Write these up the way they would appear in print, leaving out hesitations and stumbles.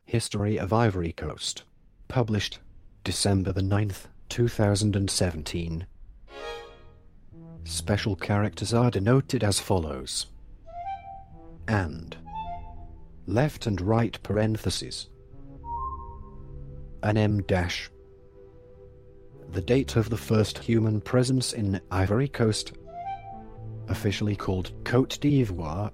History of Ivory Coast. Published December the 9th, 2017. Special characters are denoted as follows. And. Left and right parentheses. An M dash. The date of the first human presence in Ivory Coast, officially called Côte d'Ivoire,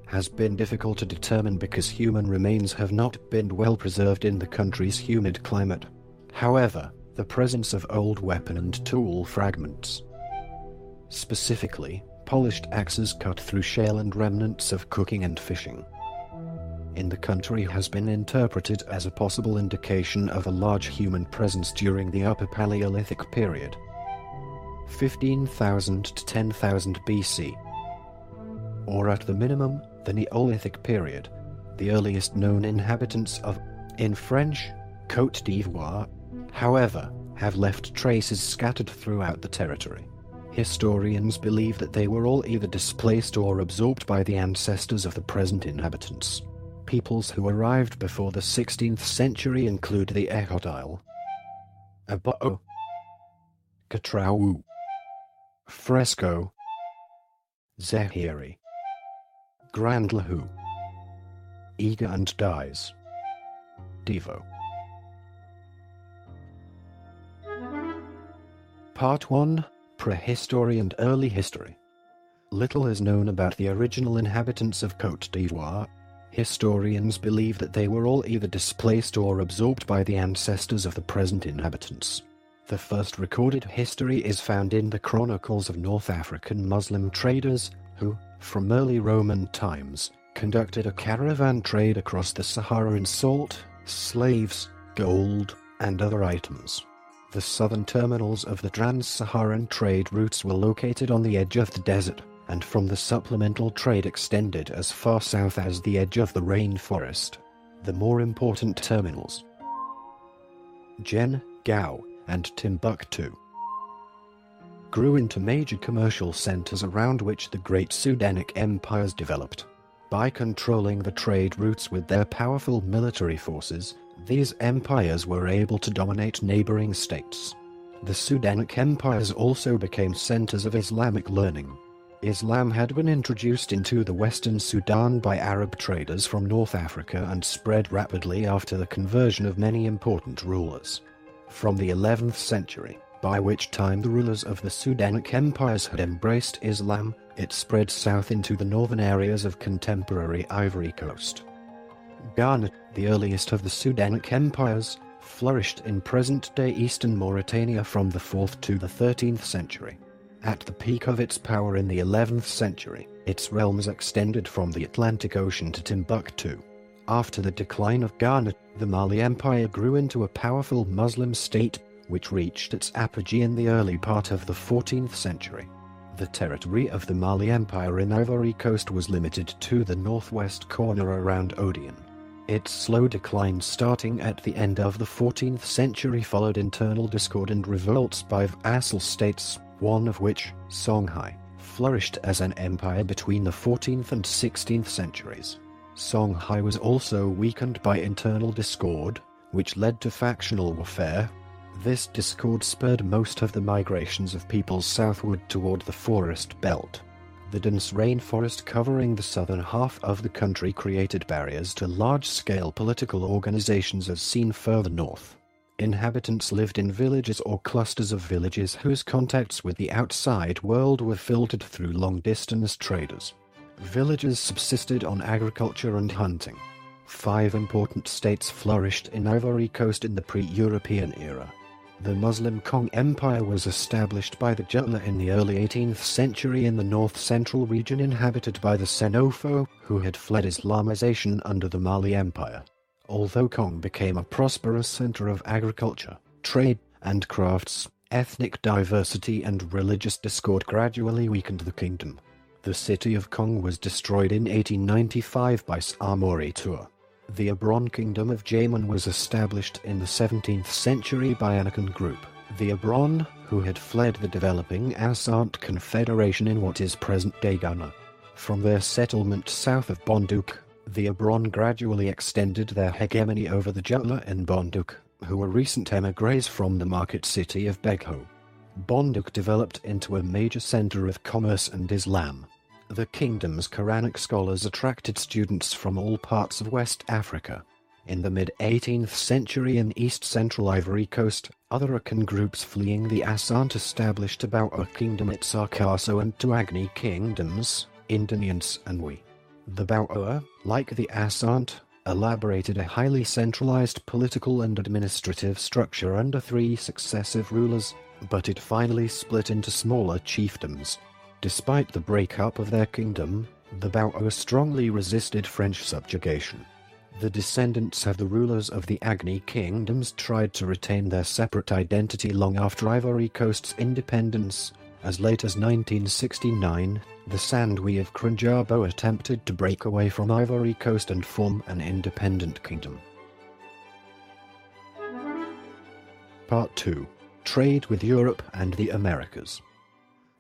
has been difficult to determine because human remains have not been well preserved in the country's humid climate. However, the presence of old weapon and tool fragments, specifically polished axes cut through shale and remnants of cooking and fishing, in the country has been interpreted as a possible indication of a large human presence during the Upper Paleolithic period, 15,000 to 10,000 BC, or at the minimum, the Neolithic period, the earliest known inhabitants of, in French, Côte d'Ivoire, however, have left traces scattered throughout the territory. Historians believe that they were all either displaced or absorbed by the ancestors of the present inhabitants. Peoples who arrived before the 16th century include the Ehodile, Abo, Catrau, Fresco, Zahiri, Grand Lahu, Iga and Dies, Devo. Part 1. Prehistory and Early History. Little is known about the original inhabitants of Côte d'Ivoire. Historians believe that they were all either displaced or absorbed by the ancestors of the present inhabitants. The first recorded history is found in the chronicles of North African Muslim traders, who, from early Roman times, conducted a caravan trade across the Sahara in salt, slaves, gold, and other items. The southern terminals of the trans-Saharan trade routes were located on the edge of the desert, and from the supplemental trade extended as far south as the edge of the rainforest. The more important terminals, Jen, Gao, and Timbuktu, grew into major commercial centers around which the great Sudanic empires developed. By controlling the trade routes with their powerful military forces, these empires were able to dominate neighboring states. The Sudanic empires also became centers of Islamic learning. Islam had been introduced into the western Sudan by Arab traders from North Africa and spread rapidly after the conversion of many important rulers. From the 11th century, by which time the rulers of the Sudanic empires had embraced Islam, it spread south into the northern areas of contemporary Ivory Coast. Ghana, the earliest of the Sudanic empires, flourished in present-day eastern Mauritania from the 4th to the 13th century. At the peak of its power in the 11th century, its realms extended from the Atlantic Ocean to Timbuktu. After the decline of Ghana, the Mali Empire grew into a powerful Muslim state, which reached its apogee in the early part of the 14th century. The territory of the Mali Empire in Ivory Coast was limited to the northwest corner around Odeon. Its slow decline starting at the end of the 14th century followed internal discord and revolts by vassal states, one of which, Songhai, flourished as an empire between the 14th and 16th centuries. Songhai was also weakened by internal discord, which led to factional warfare. This discord spurred most of the migrations of peoples southward toward the forest belt. The dense rainforest covering the southern half of the country created barriers to large-scale political organizations as seen further north. Inhabitants lived in villages or clusters of villages whose contacts with the outside world were filtered through long-distance traders. Villages subsisted on agriculture and hunting. 5 important states flourished in Ivory Coast in the pre-European era. The Muslim Kong Empire was established by the Jula in the early 18th century in the north-central region inhabited by the Senofo, who had fled Islamization under the Mali Empire. Although Kong became a prosperous center of agriculture, trade, and crafts, ethnic diversity and religious discord gradually weakened the kingdom. The city of Kong was destroyed in 1895 by Samori Toure. The Abron Kingdom of Jaman was established in the 17th century by an Akan group, the Abron, who had fled the developing Asante Confederation in what is present-day Ghana. From their settlement south of Bonduk, The Abron gradually extended their hegemony over the Jula and Bonduk, who were recent émigrés from the market city of Begho. Bonduk developed into a major center of commerce and Islam. The kingdom's Quranic scholars attracted students from all parts of West Africa. In the mid-18th century in east-central Ivory Coast, other Akan groups fleeing the Asante established a Baoa kingdom at Sarkasso and Tuagni kingdoms, Indanians and Wi. The Baoa, like the Asante, elaborated a highly centralized political and administrative structure under 3 successive rulers, but it finally split into smaller chiefdoms. Despite the breakup of their kingdom, the Baoa strongly resisted French subjugation. The descendants of the rulers of the Agni kingdoms tried to retain their separate identity long after Ivory Coast's independence. As late as 1969, the Sandwi of Kranjabo attempted to break away from Ivory Coast and form an independent kingdom. Part 2. Trade with Europe and the Americas.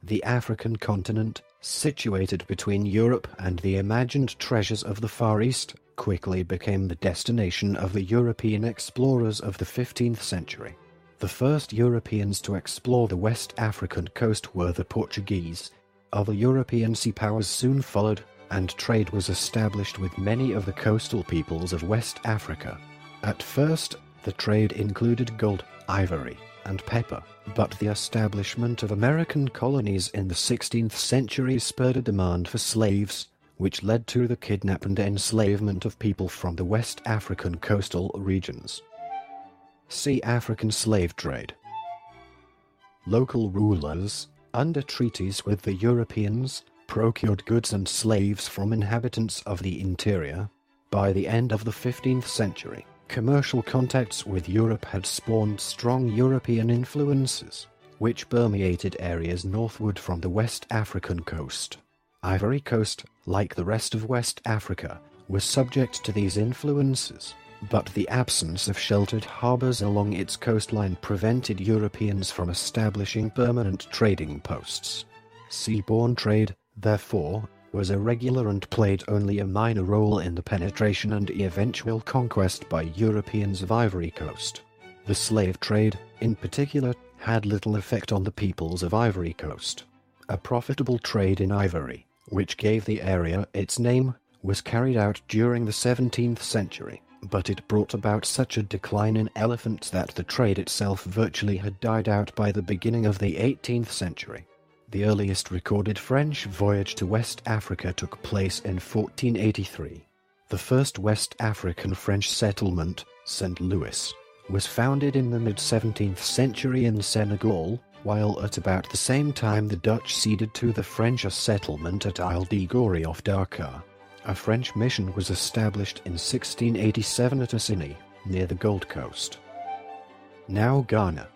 The African continent, situated between Europe and the imagined treasures of the Far East, quickly became the destination of the European explorers of the 15th century. The first Europeans to explore the West African coast were the Portuguese. Other European sea powers soon followed, and trade was established with many of the coastal peoples of West Africa. At first, the trade included gold, ivory, and pepper, but the establishment of American colonies in the 16th century spurred a demand for slaves, which led to the kidnap and enslavement of people from the West African coastal regions. See African slave trade. Local rulers, under treaties with the Europeans, procured goods and slaves from inhabitants of the interior. By the end of the 15th century, commercial contacts with Europe had spawned strong European influences, which permeated areas northward from the West African coast. Ivory Coast, like the rest of West Africa, was subject to these influences, but the absence of sheltered harbors along its coastline prevented Europeans from establishing permanent trading posts. Seaborne trade, therefore, was irregular and played only a minor role in the penetration and eventual conquest by Europeans of Ivory Coast. The slave trade, in particular, had little effect on the peoples of Ivory Coast. A profitable trade in ivory, which gave the area its name, was carried out during the 17th century, but it brought about such a decline in elephants that the trade itself virtually had died out by the beginning of the 18th century. The earliest recorded French voyage to West Africa took place in 1483. The first West African French settlement, St. Louis, was founded in the mid-17th century in Senegal, while at about the same time the Dutch ceded to the French a settlement at Isle de Gorée off Dakar. A French mission was established in 1687 at Assini, near the Gold Coast. Now Ghana.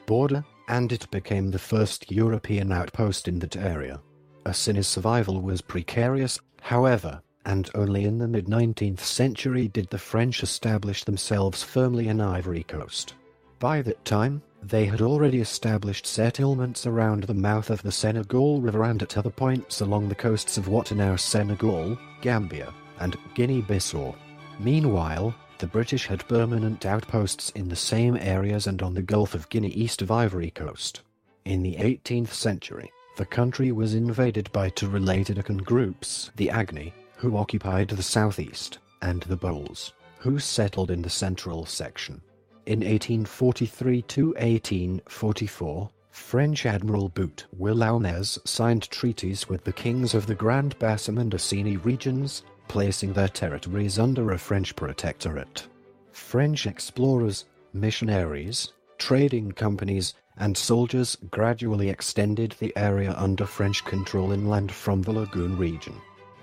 Border, and it became the first European outpost in that area. Assini's survival was precarious, however, and only in the mid-19th century did the French establish themselves firmly in Ivory Coast. By that time, they had already established settlements around the mouth of the Senegal River and at other points along the coasts of what are now Senegal, Gambia, and Guinea-Bissau. Meanwhile, the British had permanent outposts in the same areas and on the Gulf of Guinea east of Ivory Coast. In the 18th century, the country was invaded by two related Akan groups, the Agni, who occupied the southeast, and the Bols, who settled in the central section. In 1843 to 1844, French Admiral Bout Willaumez signed treaties with the kings of the Grand Bassam and Assini regions, placing their territories under a French protectorate. French explorers, missionaries, trading companies, and soldiers gradually extended the area under French control inland from the Lagoon region.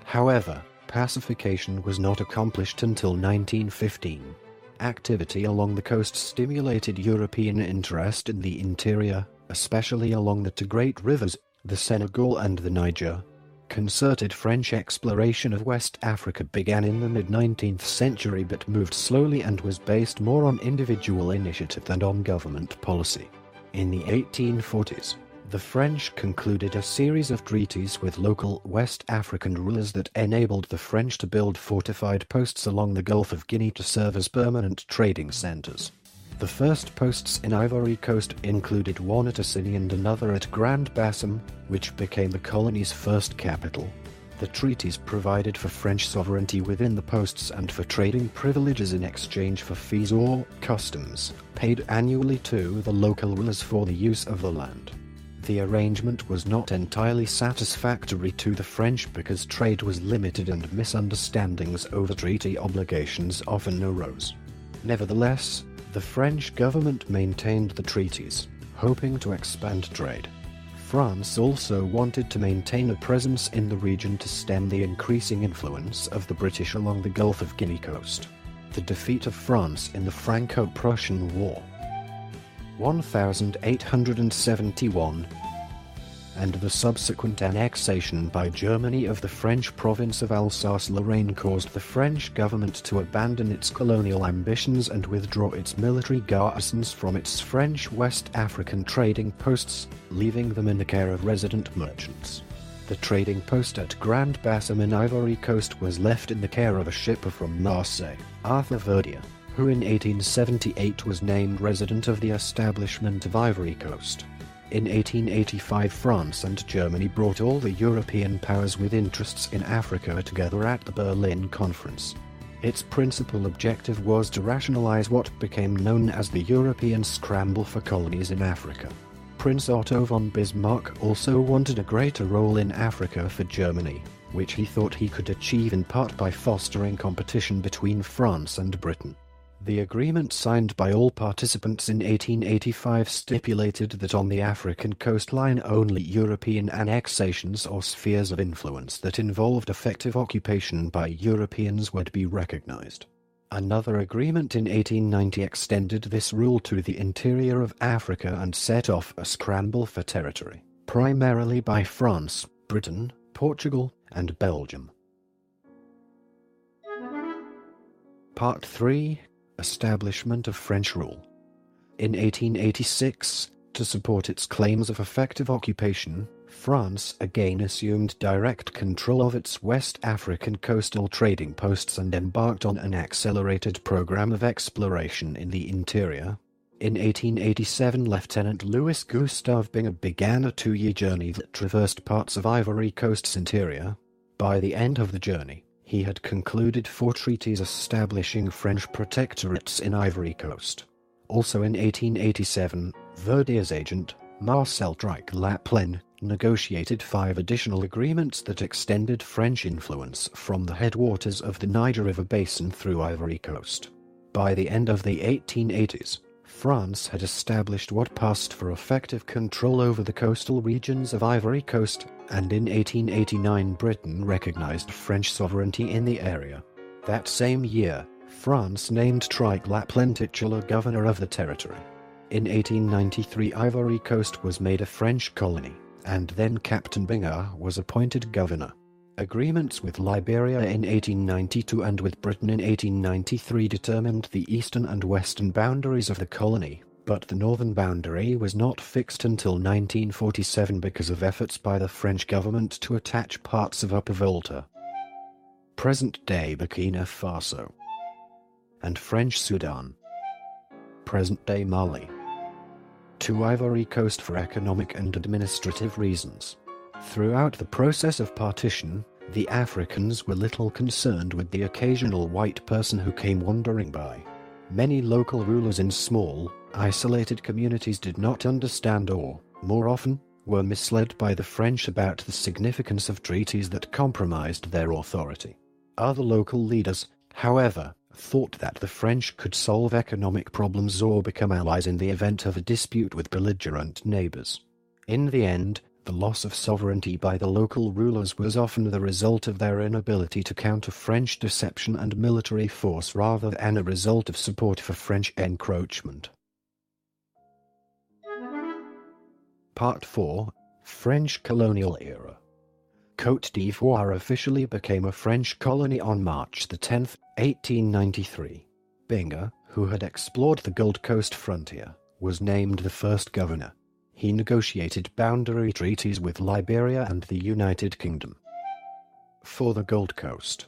However, pacification was not accomplished until 1915. Activity along the coast stimulated European interest in the interior, especially along the two great rivers, the Senegal and the Niger. Concerted French exploration of West Africa began in the mid-19th century but moved slowly and was based more on individual initiative than on government policy. In the 1840s, The French concluded a series of treaties with local West African rulers that enabled the French to build fortified posts along the Gulf of Guinea to serve as permanent trading centers. The first posts in Ivory Coast included one at Alassane and another at Grand Bassam, which became the colony's first capital. The treaties provided for French sovereignty within the posts and for trading privileges in exchange for fees or customs, paid annually to the local rulers for the use of the land. The arrangement was not entirely satisfactory to the French because trade was limited and misunderstandings over treaty obligations often arose. Nevertheless, the French government maintained the treaties, hoping to expand trade. France also wanted to maintain a presence in the region to stem the increasing influence of the British along the Gulf of Guinea coast. The defeat of France in the Franco-Prussian War 1871 and the subsequent annexation by Germany of the French province of Alsace-Lorraine caused the French government to abandon its colonial ambitions and withdraw its military garrisons from its French West African trading posts, leaving them in the care of resident merchants. The trading post at Grand Bassam in Ivory Coast was left in the care of a shipper from Marseille, Arthur Verdier, who in 1878 was named resident of the establishment of Ivory Coast. In 1885, France and Germany brought all the European powers with interests in Africa together at the Berlin Conference. Its principal objective was to rationalize what became known as the European scramble for colonies in Africa. Prince Otto von Bismarck also wanted a greater role in Africa for Germany, which he thought he could achieve in part by fostering competition between France and Britain. The agreement signed by all participants in 1885 stipulated that on the African coastline only European annexations or spheres of influence that involved effective occupation by Europeans would be recognized. Another agreement in 1890 extended this rule to the interior of Africa and set off a scramble for territory, primarily by France, Britain, Portugal, and Belgium. Part 3. Establishment of French rule. In 1886, to support its claims of effective occupation, France again assumed direct control of its West African coastal trading posts and embarked on an accelerated program of exploration in the interior. In 1887, Lieutenant Louis Gustave Binga began a 2-year journey that traversed parts of Ivory Coast's interior. By the end of the journey, he had concluded 4 treaties establishing French protectorates in Ivory Coast. Also in 1887, Verdier's agent, Marcel Tricq-Laplen, negotiated 5 additional agreements that extended French influence from the headwaters of the Niger River basin through Ivory Coast. By the end of the 1880s, France had established what passed for effective control over the coastal regions of Ivory Coast, and in 1889 Britain recognized French sovereignty in the area. That same year, France named Tricq-Laplen titular governor of the territory. In 1893 Ivory Coast was made a French colony, and then Captain Binga was appointed governor. Agreements with Liberia in 1892 and with Britain in 1893 determined the eastern and western boundaries of the colony, but the northern boundary was not fixed until 1947 because of efforts by the French government to attach parts of Upper Volta, present-day Burkina Faso, and French Sudan, present-day Mali, to Ivory Coast for economic and administrative reasons. Throughout the process of partition, the Africans were little concerned with the occasional white person who came wandering by. Many local rulers in small, isolated communities did not understand or, more often, were misled by the French about the significance of treaties that compromised their authority. Other local leaders, however, thought that the French could solve economic problems or become allies in the event of a dispute with belligerent neighbors. In the end, the loss of sovereignty by the local rulers was often the result of their inability to counter French deception and military force rather than a result of support for French encroachment. Part 4. French Colonial Era. Côte d'Ivoire officially became a French colony on March 10, 1893. Binga, who had explored the Gold Coast frontier, was named the first governor. he negotiated boundary treaties with Liberia and the United Kingdom for the Gold Coast,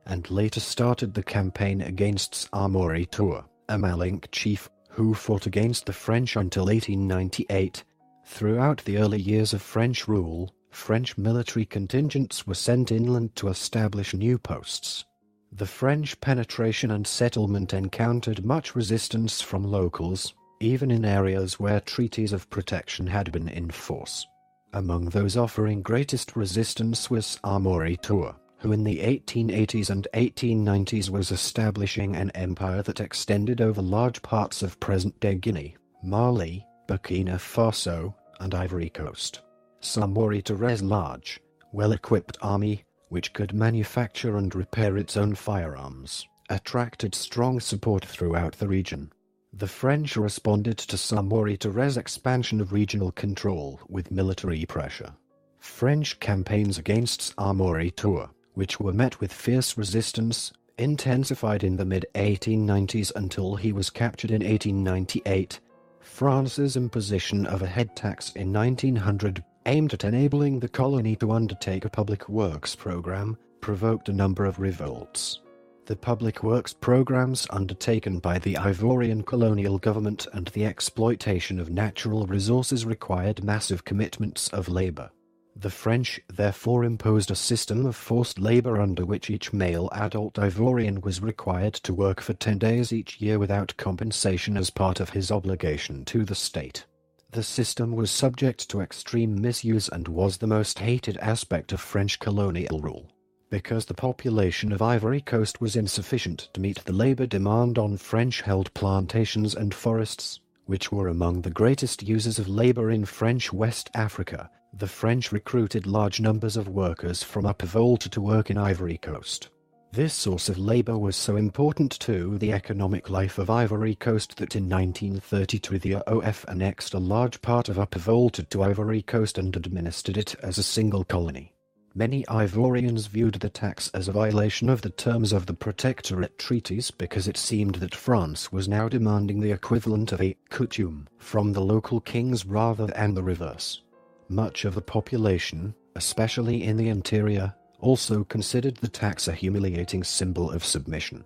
and later started the campaign against Samori Toure, a Malink chief who fought against the French until 1898. Throughout the early years of French rule, French military contingents were sent inland to establish new posts. The French penetration and settlement encountered much resistance from locals, even in areas where treaties of protection had been in force. Among those offering greatest resistance was Samori Toure, who in the 1880s and 1890s was establishing an empire that extended over large parts of present-day Guinea, Mali, Burkina Faso, and Ivory Coast. Samori Toure's large, well-equipped army, which could manufacture and repair its own firearms, attracted strong support throughout the region. The French responded to Samori Toure's expansion of regional control with military pressure. French campaigns against Samori Toure, which were met with fierce resistance, intensified in the mid-1890s until he was captured in 1898. France's imposition of a head tax in 1900, aimed at enabling the colony to undertake a public works program, provoked a number of revolts. The public works programs undertaken by the Ivorian colonial government and the exploitation of natural resources required massive commitments of labor. The French therefore imposed a system of forced labor under which each male adult Ivorian was required to work for 10 days each year without compensation as part of his obligation to the state. The system was subject to extreme misuse and was the most hated aspect of French colonial rule, because the population of Ivory Coast was insufficient to meet the labor demand on French-held plantations and forests, which were among the greatest users of labor in French West Africa. The French recruited large numbers of workers from Upper Volta to work in Ivory Coast. This source of labor was so important to the economic life of Ivory Coast that in 1932 the OF annexed a large part of Upper Volta to Ivory Coast and administered it as a single colony. Many Ivorians viewed the tax as a violation of the terms of the Protectorate treaties because it seemed that France was now demanding the equivalent of a coutume from the local kings rather than the reverse. Much of the population, especially in the interior, also considered the tax a humiliating symbol of submission.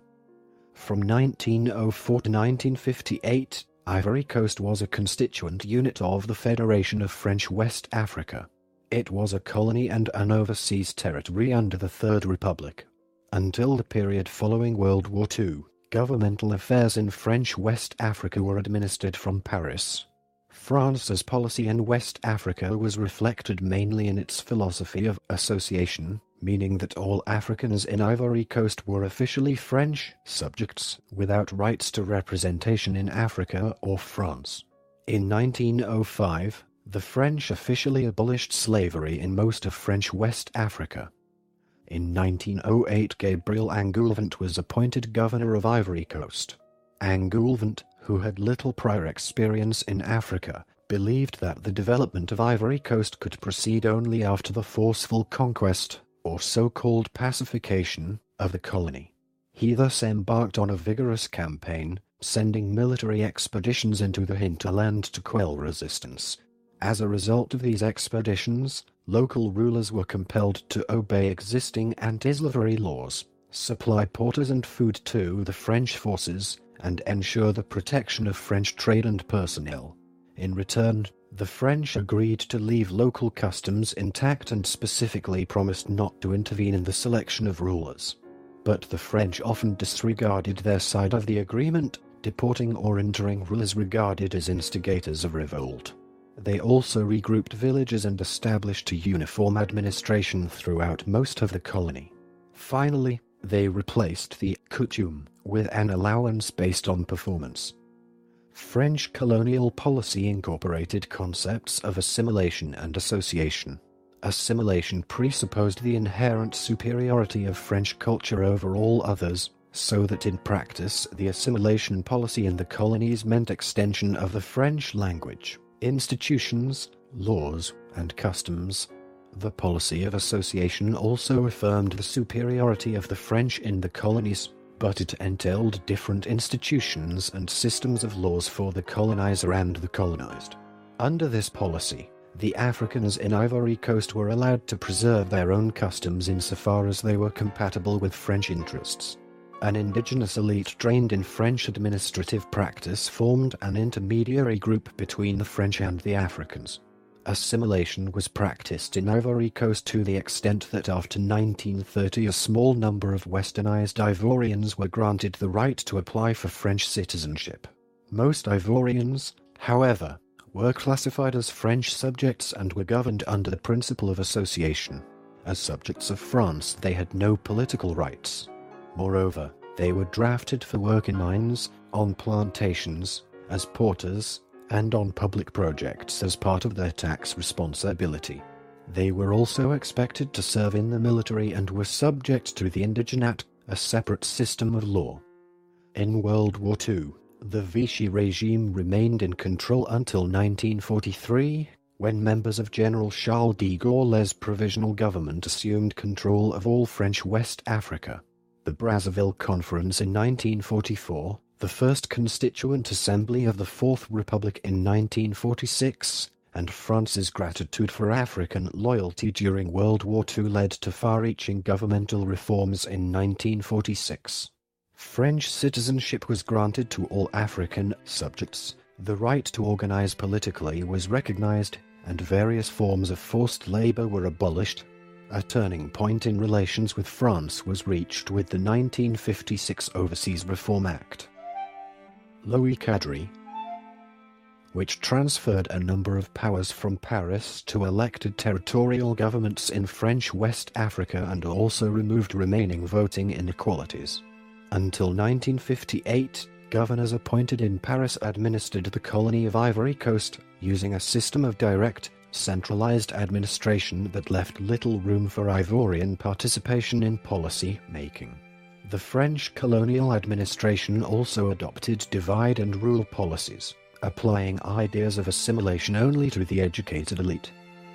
From 1904 to 1958, Ivory Coast was a constituent unit of the Federation of French West Africa. It was a colony and an overseas territory under the Third Republic. Until the period following World War II, governmental affairs in French West Africa were administered from Paris. France's policy in West Africa was reflected mainly in its philosophy of association, meaning that all Africans in Ivory Coast were officially French subjects without rights to representation in Africa or France. In 1905, the French officially abolished slavery in most of French West Africa. In 1908, Gabriel Angoulevent was appointed governor of Ivory Coast. Angoulevent, who had little prior experience in Africa, believed that the development of Ivory Coast could proceed only after the forceful conquest, or so-called pacification, of the colony. He thus embarked on a vigorous campaign, sending military expeditions into the hinterland to quell resistance. As a result of these expeditions, local rulers were compelled to obey existing anti-slavery laws, supply porters and food to the French forces, and ensure the protection of French trade and personnel. In return, the French agreed to leave local customs intact and specifically promised not to intervene in the selection of rulers. But the French often disregarded their side of the agreement, deporting or entering rulers regarded as instigators of revolt. They also regrouped villages and established a uniform administration throughout most of the colony. Finally, they replaced the coutume with an allowance based on performance. French colonial policy incorporated concepts of assimilation and association. Assimilation presupposed the inherent superiority of French culture over all others, so that in practice the assimilation policy in the colonies meant extension of the French language, institutions, laws, and customs. The policy of association also affirmed the superiority of the French in the colonies, but it entailed different institutions and systems of laws for the colonizer and the colonized. Under this policy, the Africans in Ivory Coast were allowed to preserve their own customs insofar as they were compatible with French interests. An indigenous elite trained in French administrative practice formed an intermediary group between the French and the Africans. Assimilation was practiced in Ivory Coast to the extent that after 1930 a small number of westernized Ivorians were granted the right to apply for French citizenship. Most Ivorians, however, were classified as French subjects and were governed under the principle of association. As subjects of France, they had no political rights. Moreover, they were drafted for work in mines, on plantations, as porters, and on public projects as part of their tax responsibility. They were also expected to serve in the military and were subject to the Indigenat, a separate system of law. In World War II, the Vichy regime remained in control until 1943, when members of General Charles de Gaulle's provisional government assumed control of all French West Africa. The Brazzaville Conference in 1944, the first Constituent Assembly of the Fourth Republic in 1946, and France's gratitude for African loyalty during World War II led to far-reaching governmental reforms in 1946. French citizenship was granted to all African subjects, the right to organize politically was recognized, and various forms of forced labor were abolished. A turning point in relations with France was reached with the 1956 Overseas Reform Act. Louis Cadre, which transferred a number of powers from Paris to elected territorial governments in French West Africa and also removed remaining voting inequalities. Until 1958, governors appointed in Paris administered the colony of Ivory Coast, using a system of direct, centralized administration that left little room for Ivorian participation in policy making. The French colonial administration also adopted divide-and-rule policies, applying ideas of assimilation only to the educated elite.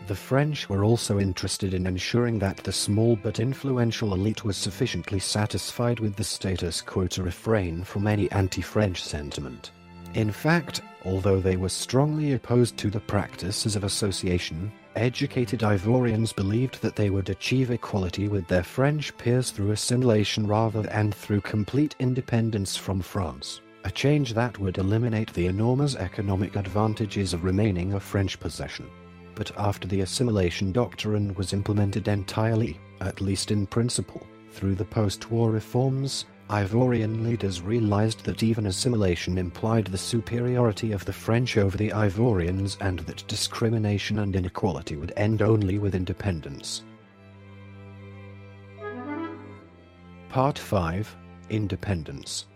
The French were also interested in ensuring that the small but influential elite was sufficiently satisfied with the status quo to refrain from any anti-French sentiment. In fact, although they were strongly opposed to the practices of association, educated Ivorians believed that they would achieve equality with their French peers through assimilation rather than through complete independence from France, a change that would eliminate the enormous economic advantages of remaining a French possession. But after the assimilation doctrine was implemented entirely, at least in principle, through the post-war reforms, Ivorian leaders realized that even assimilation implied the superiority of the French over the Ivorians and that discrimination and inequality would end only with independence. Part 5. Independence.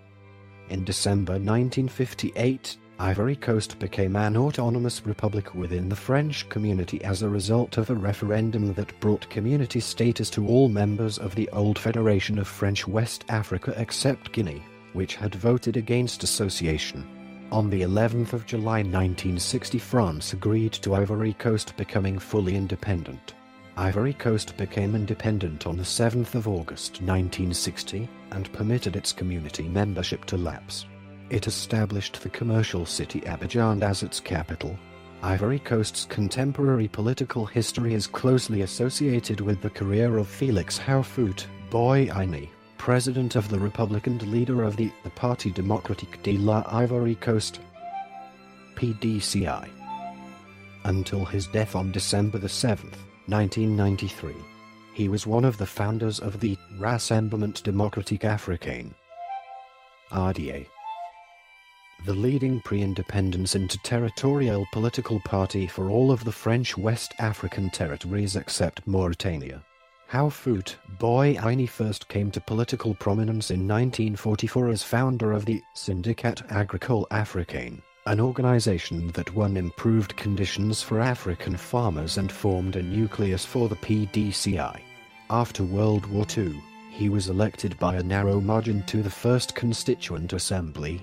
In December 1958, Ivory Coast became an autonomous republic within the French community as a result of a referendum that brought community status to all members of the old Federation of French West Africa except Guinea, which had voted against association. On the 11th of July 1960, France agreed to Ivory Coast becoming fully independent. Ivory Coast became independent on the 7th of August 1960 and permitted its community membership to lapse. It established the commercial city Abidjan as its capital. Ivory Coast's contemporary political history is closely associated with the career of Félix Houphouët-Boigny, president of the Republic and leader of the Parti Démocratique de l'Ivory Coast, PDCI, until his death on December 7, 1993. He was one of the founders of the Rassemblement Démocratique Africain, RDA, the leading pre-independence interterritorial political party for all of the French West African territories except Mauritania. Houphouët-Boigny first came to political prominence in 1944 as founder of the Syndicat Agricole Africain, an organization that won improved conditions for African farmers and formed a nucleus for the PDCI. After World War II, he was elected by a narrow margin to the First Constituent Assembly,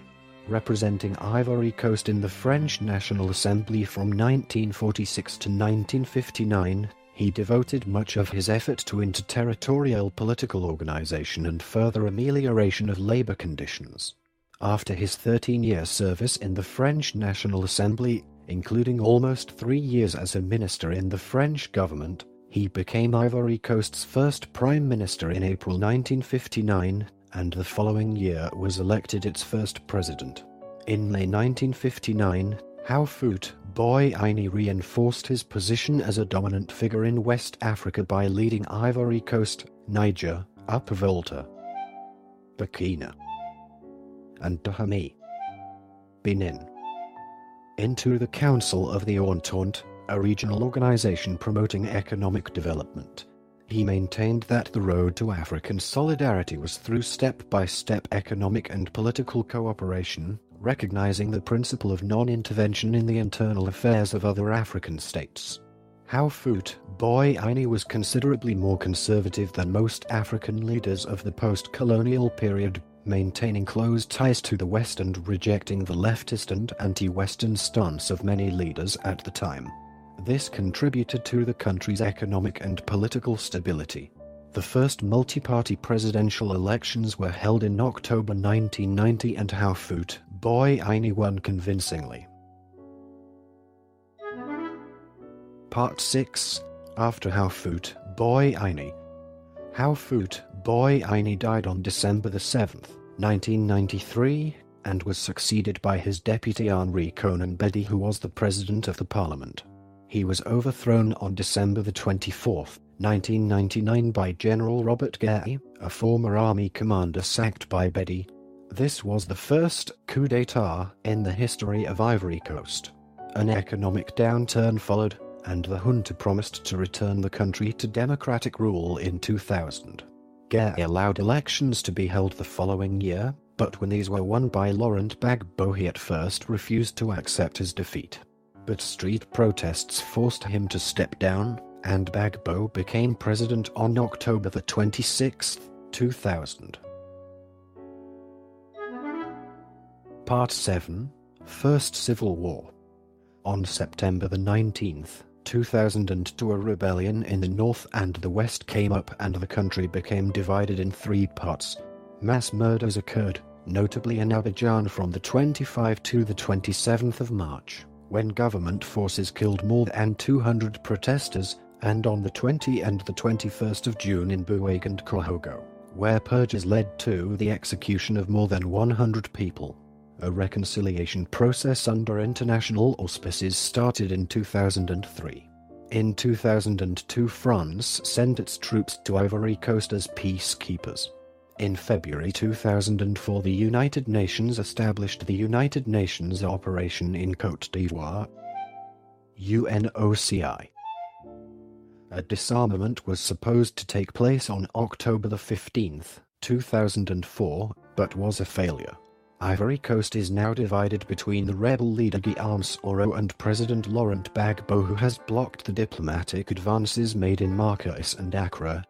representing Ivory Coast in the French National Assembly from 1946 to 1959. He devoted much of his effort to interterritorial political organization and further amelioration of labor conditions. After his 13-year service in the French National Assembly, including almost 3 years as a minister in the French government. He became Ivory Coast's first prime minister in April 1959, and the following year was elected its first president. In May 1959, Houphouët Boigny reinforced his position as a dominant figure in West Africa by leading Ivory Coast, Niger, Upper Volta, Burkina, and Dahomey, Benin, into the Council of the Entente, a regional organization promoting economic development. He maintained that the road to African solidarity was through step-by-step economic and political cooperation, recognizing the principle of non-intervention in the internal affairs of other African states. Houphouët Boigny was considerably more conservative than most African leaders of the post-colonial period, maintaining close ties to the West and rejecting the leftist and anti-Western stance of many leaders at the time. This contributed to the country's economic and political stability. The first multi-party presidential elections were held in October 1990 and Houphouët Boigny won convincingly. Part 6. After Houphouët Boigny. Houphouët Boigny died on December 7, 1993, and was succeeded by his deputy Henri Konan Bedi, who was the president of the parliament. He was overthrown on December 24, 1999 by General Robert Guéry, a former army commander sacked by Bedi. This was the first coup d'état in the history of Ivory Coast. An economic downturn followed, and the junta promised to return the country to democratic rule in 2000. Guéry allowed elections to be held the following year, but when these were won by Laurent Gbagbo, he at first refused to accept his defeat. But street protests forced him to step down, and Gbagbo became president on October 26, 2000. Part 7. First Civil War. On September 19, 2002, a rebellion in the north and the west came up and the country became divided in 3 parts. Mass murders occurred, notably in Abidjan from the 25th to the 27th of March, when government forces killed more than 200 protesters, and on the 20th and the 21st of June in Bouague and Kohogo, where purges led to the execution of more than 100 people. A reconciliation process under international auspices started in 2003. In 2002, France sent its troops to Ivory Coast as peacekeepers. In February 2004, the United Nations established the United Nations Operation in Côte d'Ivoire, UNOCI. A disarmament was supposed to take place on October 15, 2004, but was a failure. Ivory Coast is now divided between the rebel leader Guillaume Soro and President Laurent Gbagbo, who has blocked the diplomatic advances made in Marrakech and Accra.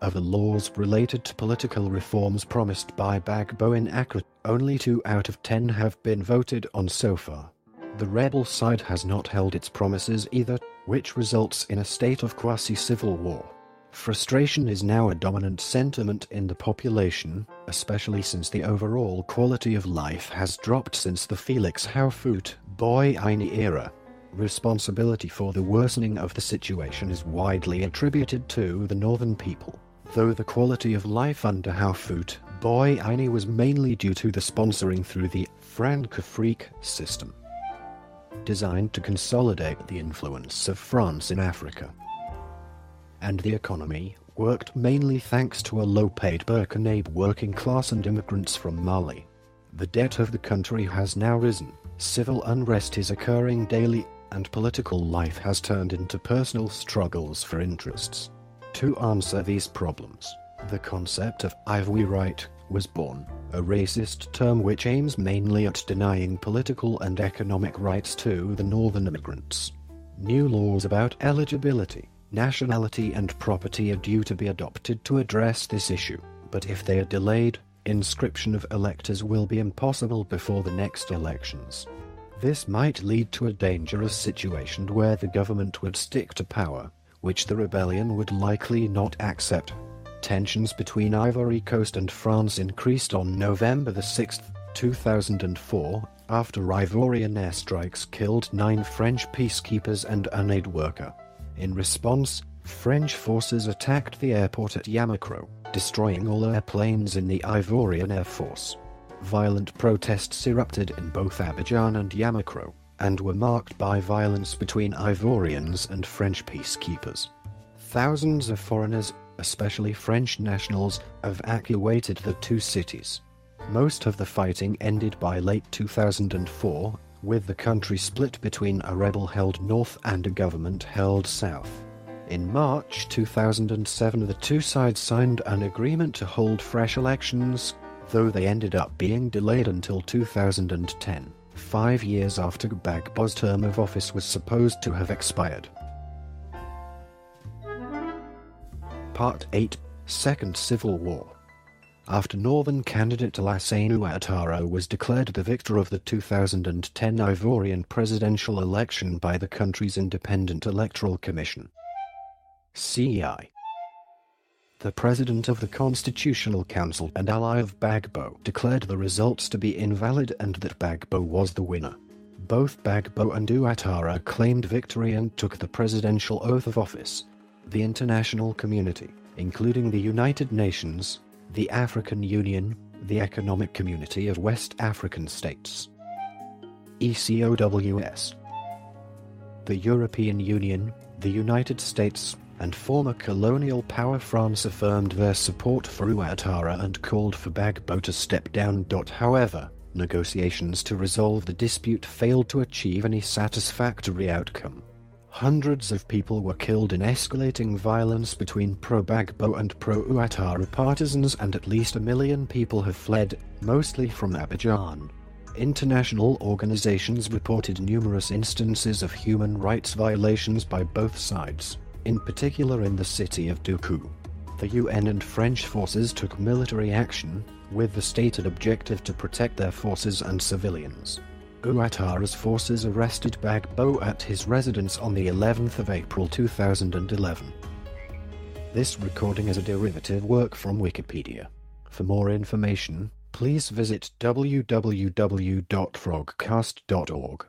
Of the laws related to political reforms promised by Gbagbo in Accra, only 2 out of 10 have been voted on so far. The rebel side has not held its promises either, which results in a state of quasi-civil war. Frustration is now a dominant sentiment in the population, especially since the overall quality of life has dropped since the Felix Houphouët Boigny era. Responsibility for the worsening of the situation is widely attributed to the northern people, though the quality of life under Houphouët Boigny was mainly due to the sponsoring through the Franc system, designed to consolidate the influence of France in Africa. And the economy worked mainly thanks to a low-paid Burkina working class and immigrants from Mali. The debt of the country has now risen, civil unrest is occurring daily, and political life has turned into personal struggles for interests. To answer these problems, the concept of Ivory right was born, a racist term which aims mainly at denying political and economic rights to the northern immigrants. New laws about eligibility, nationality and property are due to be adopted to address this issue, but if they are delayed, inscription of electors will be impossible before the next elections. This might lead to a dangerous situation where the government would stick to power, which the rebellion would likely not accept. Tensions between Ivory Coast and France increased on November 6, 2004, after Ivorian airstrikes killed 9 French peacekeepers and an aid worker. In response, French forces attacked the airport at Yamoussoukro, destroying all airplanes in the Ivorian Air Force. Violent protests erupted in both Abidjan and Yamoussoukro, and were marked by violence between Ivorians and French peacekeepers. Thousands of foreigners, especially French nationals, evacuated the two cities. Most of the fighting ended by late 2004, with the country split between a rebel-held north and a government-held south. In March 2007, the two sides signed an agreement to hold fresh elections, though they ended up being delayed until 2010, 5 years after Gbagbo's term of office was supposed to have expired. Part 8. Second Civil War. After northern candidate Alassane Ouattara was declared the victor of the 2010 Ivorian presidential election by the country's Independent Electoral Commission, CEI. The president of the Constitutional Council and ally of Gbagbo declared the results to be invalid and that Gbagbo was the winner. Both Gbagbo and Ouattara claimed victory and took the presidential oath of office. The international community, including the United Nations, the African Union, the Economic Community of West African States, ECOWS, the European Union, the United States, and former colonial power France affirmed their support for Ouattara and called for Gbagbo to step down. However, negotiations to resolve the dispute failed to achieve any satisfactory outcome. Hundreds of people were killed in escalating violence between pro-Gbagbo and pro-Ouattara partisans, and at least 1 million people have fled, mostly from Abidjan. International organizations reported numerous instances of human rights violations by both sides, in particular in the city of Duncan. The UN and French forces took military action, with the stated objective to protect their forces and civilians. Ouattara's forces arrested Gbagbo at his residence on the 11th of April 2011. This recording is a derivative work from Wikipedia. For more information, please visit www.frogcast.org.